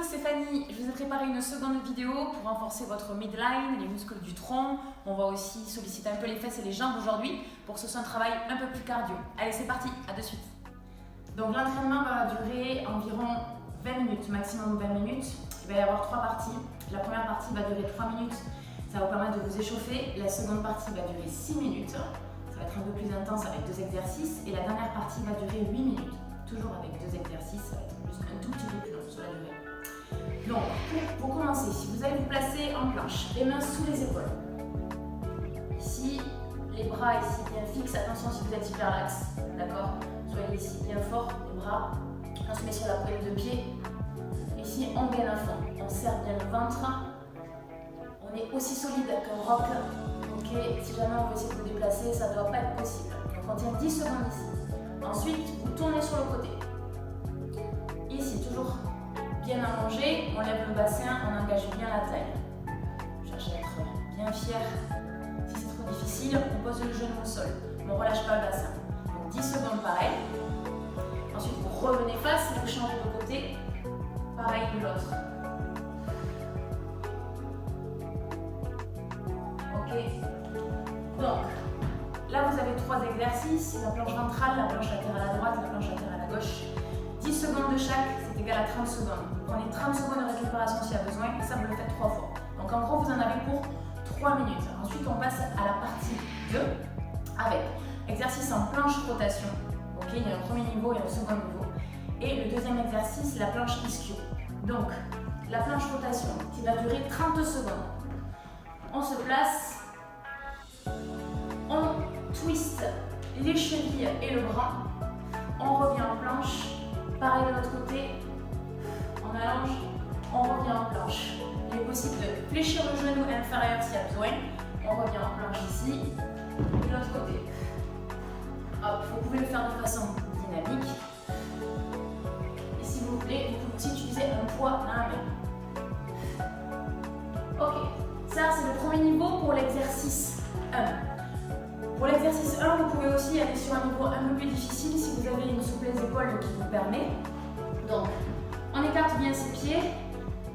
Bonjour, c'est Fanny. Je vous ai préparé une seconde vidéo pour renforcer votre midline, les muscles du tronc. On va aussi solliciter un peu les fesses et les jambes aujourd'hui pour que ce soit un travail un peu plus cardio. Allez, c'est parti, à de suite. Donc l'entraînement va durer environ 20 minutes, maximum 20 minutes. Il va y avoir 3 parties. La première partie va durer 3 minutes. Ça va vous permettre de vous échauffer. La seconde partie va durer 6 minutes. Ça va être un peu plus intense avec 2 exercices. Et la dernière partie va durer 8 minutes. Toujours avec 2 exercices, ça va être juste un tout petit peu plus long sur la durée. Donc, pour commencer, si vous allez vous placer en planche, les mains sous les épaules. Ici, les bras ici bien fixes. Attention si vous êtes hyperlaxe, d'accord? Soyez ici bien fort, les bras. On se met sur la pointe de pied. Ici, on gaine à fond. On serre bien le ventre. On est aussi solide qu'un roc. Ok, si jamais on veut essayer de vous déplacer, ça ne doit pas être possible. Donc, on tient 10 secondes ici. Ensuite, vous tournez sur le côté. Ici, toujours bien allongé, on lève le bassin, on engage bien la taille. Cherchez à être bien fier. Si c'est trop difficile, on pose le genou au sol. On ne relâche pas le bassin. Donc 10 secondes pareil. Ensuite, vous revenez face, vous changez de côté. Pareil de l'autre. Ok. Donc, là, vous avez 3 exercices, la planche ventrale, la planche latérale à droite, la planche latérale à gauche. 10 secondes de chaque, c'est égal à 30 secondes. Vous prenez 30 secondes de récupération s'il y a besoin, et ça, vous le faites 3 fois. Donc, en gros, vous en avez pour 3 minutes. Ensuite, on passe à la partie 2, avec exercice en planche rotation. Ok, il y a un premier niveau et un second niveau. Et le deuxième exercice, la planche ischio. Donc, la planche rotation, qui va durer 30 secondes. On se place, on twist les chevilles et le bras, on revient en planche, pareil de l'autre côté, on allonge, on revient en planche. Il est possible de fléchir le genou inférieur s'il y a besoin, on revient en planche ici, de l'autre côté. Hop, vous pouvez le faire de façon dynamique, et si vous voulez, vous pouvez aussi utiliser un poids dans la main. Ok, ça c'est le premier niveau pour l'exercice 1. Pour l'exercice 1, vous pouvez aussi aller sur un niveau un peu plus difficile si vous avez une souplesse d'épaule qui vous permet. Donc, on écarte bien ses pieds.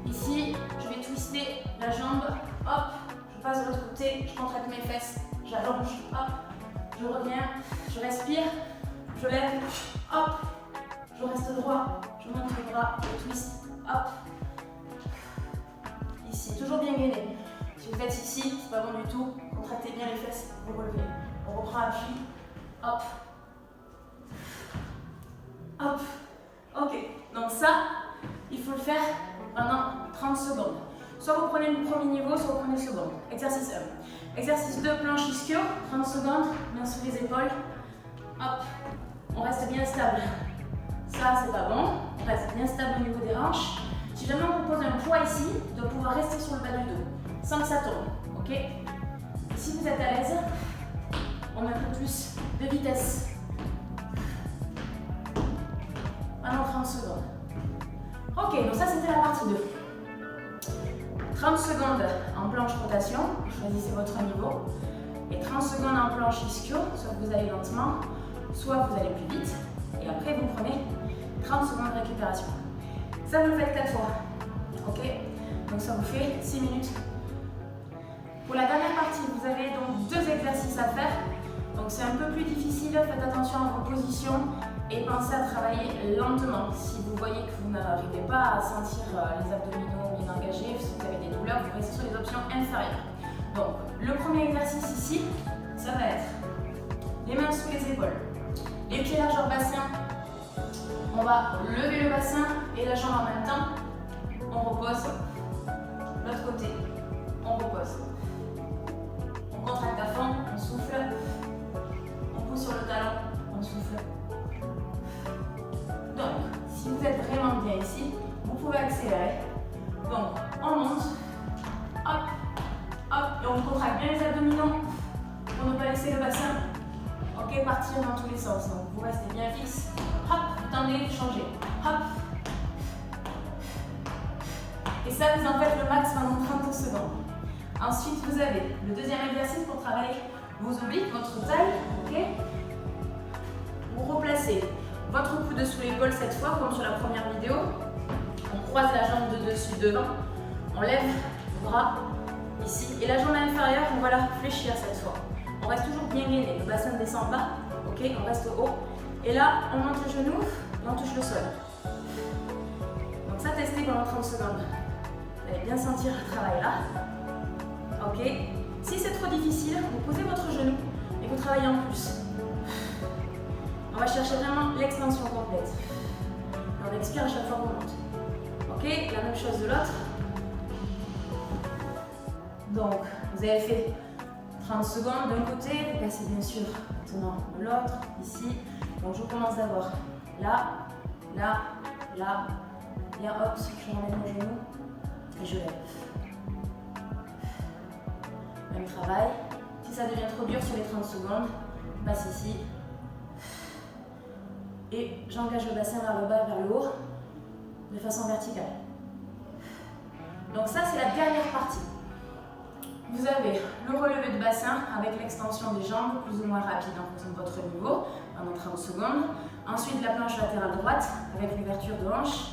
Ici, je vais twister la jambe. Hop, je passe de l'autre côté, je contracte mes fesses, j'allonge. Hop, je reviens, je respire, je lève. Hop, je reste droit, je monte les bras, je twist. Hop, ici, toujours bien gainé. Si vous faites ici, c'est pas bon du tout. Contractez bien les fesses, vous relevez. On reprend appui. Hop. Hop. Ok. Donc ça, il faut le faire pendant 30 secondes. Soit vous prenez le premier niveau, soit vous prenez le second. Exercice 1. Exercice 2, planche ischio. 30 secondes, main sous les épaules. Hop. On reste bien stable. Ça, c'est pas bon. On reste bien stable au niveau des hanches. Si jamais on vous pose un poids ici, de pouvoir rester sur le bas du dos, sans que ça tombe. Ok? Et si vous êtes à l'aise, on met un peu plus de vitesse. Pendant 30 secondes. Ok, donc ça c'était la partie 2. 30 secondes en planche rotation, vous choisissez votre niveau. Et 30 secondes en planche ischio, soit vous allez lentement, soit vous allez plus vite. Et après vous prenez 30 secondes de récupération. Ça vous le faites 4 fois. Ok? Donc ça vous fait 6 minutes. Pour la dernière partie, vous avez donc 2 exercices à faire. Donc c'est un peu plus difficile, faites attention à vos positions et pensez à travailler lentement. Si vous voyez que vous n'arrivez pas à sentir les abdominaux bien engagés, si vous avez des douleurs, vous restez sur les options inférieures. Donc le premier exercice ici, ça va être les mains sous les épaules, les pieds largeur bassin. On va lever le bassin et la jambe en même temps. On repose. L'autre côté, on repose. On contracte à fond, on souffle. On pousse sur le talon, on souffle. Donc, si vous êtes vraiment bien ici, vous pouvez accélérer. Donc, on monte. Hop, hop, et on contracte bien les abdominaux pour ne pas laisser le bassin. Ok, partir dans tous les sens. Donc, vous restez bien fixe. Hop, vous tendez, changez. Hop. Et ça, vous en faites le max pendant 30 secondes. Ensuite, vous avez le deuxième exercice pour travailler vos obliques, votre taille. Ok. Vous replacez votre coude sous l'épaule cette fois, comme sur la première vidéo. On croise la jambe de dessus devant. On lève le bras ici. Et la jambe inférieure, on va la fléchir cette fois. On reste toujours bien gainé. Le bassin ne descend pas. Ok, on reste haut. Et là, on monte le genou et on touche le sol. Donc ça, testez pendant 30 secondes. Vous allez bien sentir le travail là. Ok. Si c'est trop difficile, vous posez votre genou et vous travaillez en plus. On va chercher vraiment l'extension complète. Et on expire à chaque fois qu'on monte. Ok, la même chose de l'autre. Donc, vous avez fait 30 secondes d'un côté, vous passez bien sûr maintenant de l'autre, ici. Donc, je commence d'abord là, là, là. Bien, hop, je ramène mon genou et je lève. Même travail. Si ça devient trop dur sur les 30 secondes, je passe ici. Et j'engage le bassin vers le bas, vers le haut, de façon verticale. Donc ça, c'est la dernière partie. Vous avez le relevé de bassin avec l'extension des jambes, plus ou moins rapide en fonction de votre niveau, pendant 30 secondes. Ensuite, la planche latérale droite avec l'ouverture de hanche.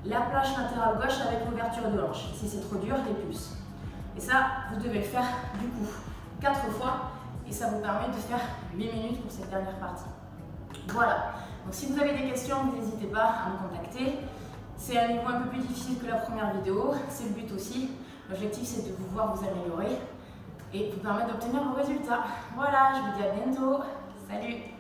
La planche latérale gauche avec l'ouverture de hanche. Si c'est trop dur, les plus. Et ça, vous devez le faire du coup 4 fois. Et ça vous permet de faire 8 minutes pour cette dernière partie. Voilà. Donc si vous avez des questions, n'hésitez pas à me contacter. C'est un niveau un peu plus difficile que la première vidéo. C'est le but aussi. L'objectif, c'est de vous voir vous améliorer et vous permettre d'obtenir vos résultats. Voilà, je vous dis à bientôt. Salut!